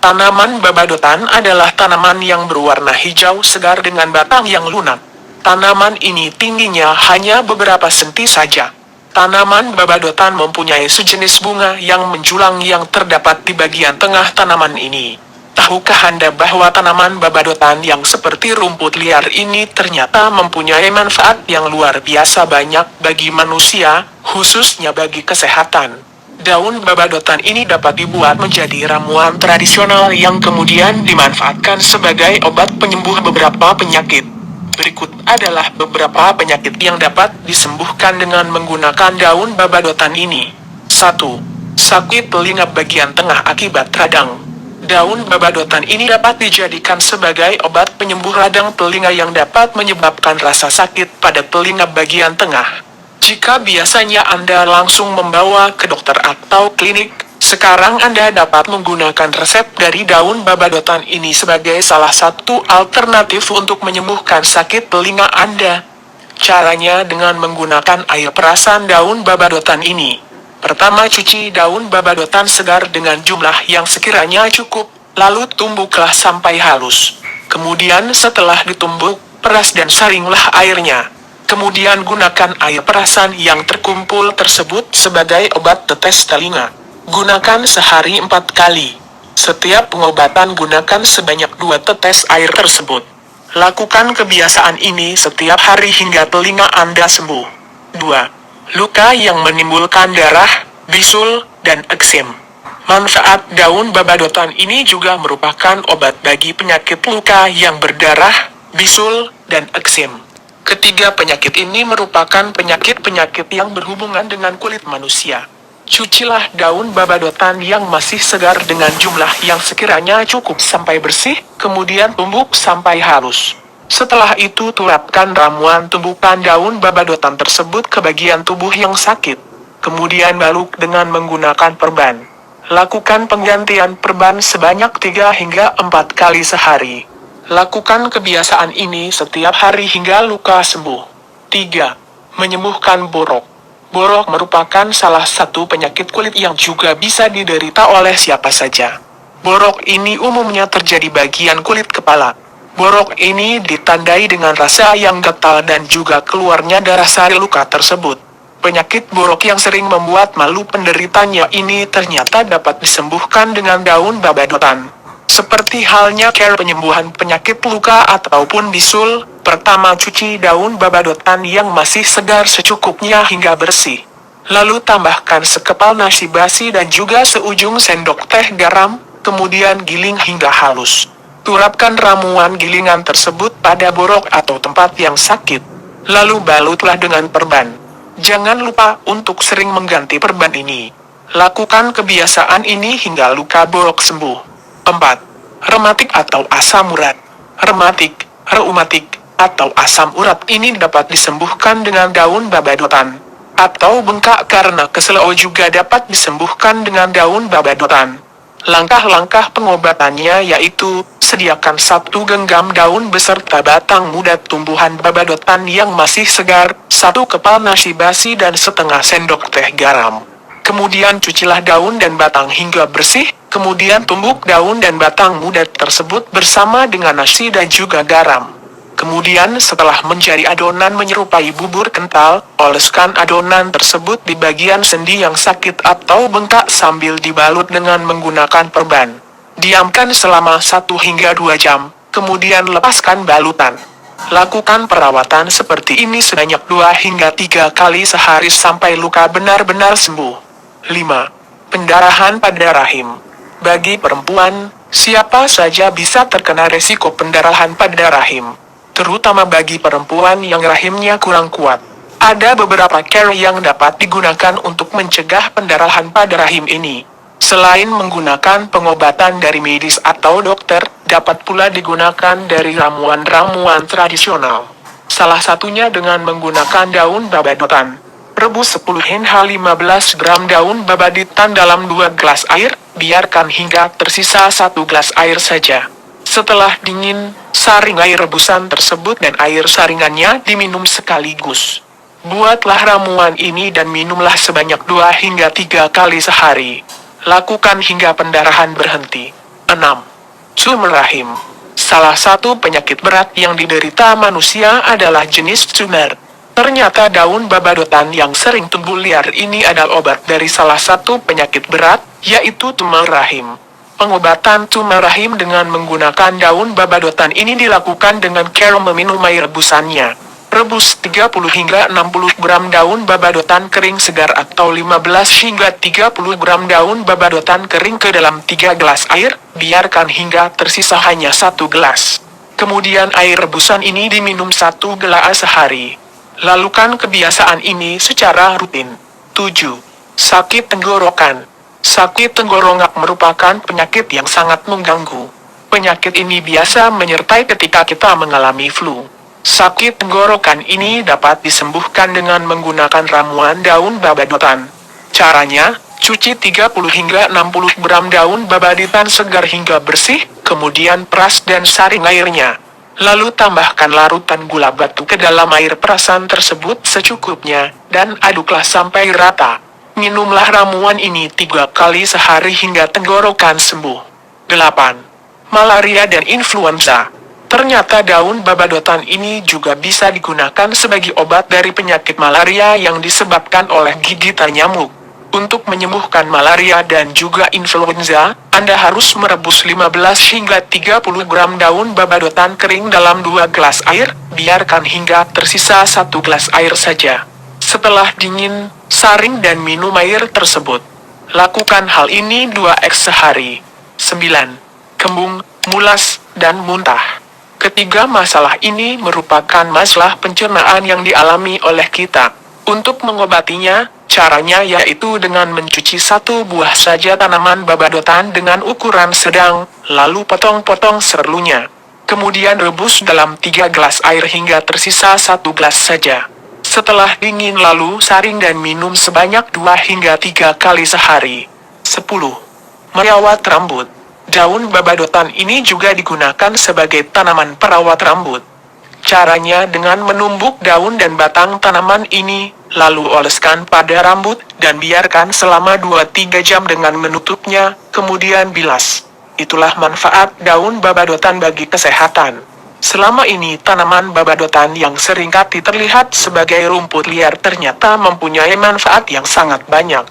Tanaman babadotan adalah tanaman yang berwarna hijau segar dengan batang yang lunak. Tanaman ini tingginya hanya beberapa senti saja. Tanaman babadotan mempunyai sejenis bunga yang menjulang yang terdapat di bagian tengah tanaman ini. Tahukah Anda bahwa tanaman babadotan yang seperti rumput liar ini ternyata mempunyai manfaat yang luar biasa banyak bagi manusia, khususnya bagi kesehatan? Daun babadotan ini dapat dibuat menjadi ramuan tradisional yang kemudian dimanfaatkan sebagai obat penyembuh beberapa penyakit. Berikut adalah beberapa penyakit yang dapat disembuhkan dengan menggunakan daun babadotan ini. 1. Sakit telinga bagian tengah akibat radang. Daun babadotan ini dapat dijadikan sebagai obat penyembuh radang telinga yang dapat menyebabkan rasa sakit pada telinga bagian tengah. Jika biasanya Anda langsung membawa ke dokter atau klinik, sekarang Anda dapat menggunakan resep dari daun babadotan ini sebagai salah satu alternatif untuk menyembuhkan sakit telinga Anda. Caranya dengan menggunakan air perasan daun babadotan ini. Pertama, cuci daun babadotan segar dengan jumlah yang sekiranya cukup, lalu tumbuklah sampai halus. Kemudian setelah ditumbuk, peras dan saringlah airnya. Kemudian gunakan air perasan yang terkumpul tersebut sebagai obat tetes telinga. Gunakan sehari 4 kali. Setiap pengobatan gunakan sebanyak 2 tetes air tersebut. Lakukan kebiasaan ini setiap hari hingga telinga Anda sembuh. 2. Luka yang menimbulkan darah, bisul, dan eksem. Manfaat daun babadotan ini juga merupakan obat bagi penyakit luka yang berdarah, bisul, dan eksem. Ketiga penyakit ini merupakan penyakit-penyakit yang berhubungan dengan kulit manusia. Cucilah daun babadotan yang masih segar dengan jumlah yang sekiranya cukup sampai bersih, kemudian tumbuk sampai halus. Setelah itu turapkan ramuan tumbukan daun babadotan tersebut ke bagian tubuh yang sakit. Kemudian baluk dengan menggunakan perban. Lakukan penggantian perban sebanyak 3 hingga 4 kali sehari. Lakukan kebiasaan ini setiap hari hingga luka sembuh. 3. Menyembuhkan borok. Borok merupakan salah satu penyakit kulit yang juga bisa diderita oleh siapa saja. Borok ini umumnya terjadi bagian kulit kepala. Borok ini ditandai dengan rasa yang gatal dan juga keluarnya darah sari luka tersebut. Penyakit borok yang sering membuat malu penderitanya ini ternyata dapat disembuhkan dengan daun babadotan. Seperti halnya cara penyembuhan penyakit luka ataupun bisul, pertama cuci daun babadotan yang masih segar secukupnya hingga bersih. Lalu tambahkan sekepal nasi basi dan juga seujung sendok teh garam, kemudian giling hingga halus. Turapkan ramuan gilingan tersebut pada borok atau tempat yang sakit. Lalu balutlah dengan perban. Jangan lupa untuk sering mengganti perban ini. Lakukan kebiasaan ini hingga luka borok sembuh. 4. Rematik atau asam urat. Reumatik, atau asam urat ini dapat disembuhkan dengan daun babadotan. Atau bengkak karena keseleo juga dapat disembuhkan dengan daun babadotan. Langkah-langkah pengobatannya yaitu, sediakan 1 genggam daun beserta batang muda tumbuhan babadotan yang masih segar, 1 kepal nasi basi dan setengah sendok teh garam. Kemudian cucilah daun dan batang hingga bersih, kemudian tumbuk daun dan batang muda tersebut bersama dengan nasi dan juga garam. Kemudian setelah menjadi adonan menyerupai bubur kental, oleskan adonan tersebut di bagian sendi yang sakit atau bengkak sambil dibalut dengan menggunakan perban. Diamkan selama 1 hingga 2 jam, kemudian lepaskan balutan. Lakukan perawatan seperti ini sebanyak 2 hingga 3 kali sehari sampai luka benar-benar sembuh. 5. Pendarahan pada rahim. Bagi perempuan, siapa saja bisa terkena resiko pendarahan pada rahim. Terutama bagi perempuan yang rahimnya kurang kuat. Ada beberapa cara yang dapat digunakan untuk mencegah pendarahan pada rahim ini. Selain menggunakan pengobatan dari medis atau dokter, dapat pula digunakan dari ramuan-ramuan tradisional. Salah satunya dengan menggunakan daun babadotan. Rebus 10 hingga 15 gram daun babadotan dalam 2 gelas air, biarkan hingga tersisa 1 gelas air saja. Setelah dingin, saring air rebusan tersebut dan air saringannya diminum sekaligus. Buatlah ramuan ini dan minumlah sebanyak 2 hingga 3 kali sehari. Lakukan hingga pendarahan berhenti. 6. Tumor rahim. Salah satu penyakit berat yang diderita manusia adalah jenis tumor. Ternyata daun babadotan yang sering tumbuh liar ini adalah obat dari salah satu penyakit berat, yaitu tumor rahim. Pengobatan tumor rahim dengan menggunakan daun babadotan ini dilakukan dengan cara meminum air rebusannya. Rebus 30 hingga 60 gram daun babadotan kering segar atau 15 hingga 30 gram daun babadotan kering ke dalam 3 gelas air, biarkan hingga tersisa hanya 1 gelas. Kemudian air rebusan ini diminum 1 gelas sehari. Lakukan kebiasaan ini secara rutin. 7. Sakit tenggorokan. Sakit tenggorokan merupakan penyakit yang sangat mengganggu. Penyakit ini biasa menyertai ketika kita mengalami flu. Sakit tenggorokan ini dapat disembuhkan dengan menggunakan ramuan daun babadotan. Caranya, cuci 30 hingga 60 gram daun babadotan segar hingga bersih, kemudian peras dan saring airnya. Lalu tambahkan larutan gula batu ke dalam air perasan tersebut secukupnya, dan aduklah sampai rata. Minumlah ramuan ini 3 kali sehari hingga tenggorokan sembuh. 8. Malaria dan influenza. Ternyata daun babadotan ini juga bisa digunakan sebagai obat dari penyakit malaria yang disebabkan oleh gigitan nyamuk. Untuk menyembuhkan malaria dan juga influenza, Anda harus merebus 15 hingga 30 gram daun babadotan kering dalam 2 gelas air, biarkan hingga tersisa 1 gelas air saja. Setelah dingin, saring dan minum air tersebut. Lakukan hal ini 2x sehari. 9. Kembung, mulas, dan muntah. Ketiga masalah ini merupakan masalah pencernaan yang dialami oleh kita. Untuk mengobatinya, caranya yaitu dengan mencuci 1 buah saja tanaman babadotan dengan ukuran sedang, lalu potong-potong seluruhnya. Kemudian rebus dalam 3 gelas air hingga tersisa 1 gelas saja. Setelah dingin lalu saring dan minum sebanyak 2 hingga 3 kali sehari. 10. Merawat rambut. Daun babadotan ini juga digunakan sebagai tanaman perawat rambut. Caranya dengan menumbuk daun dan batang tanaman ini, lalu oleskan pada rambut, dan biarkan selama 2-3 jam dengan menutupnya, kemudian bilas. Itulah manfaat daun babadotan bagi kesehatan. Selama ini tanaman babadotan yang seringkali terlihat sebagai rumput liar ternyata mempunyai manfaat yang sangat banyak.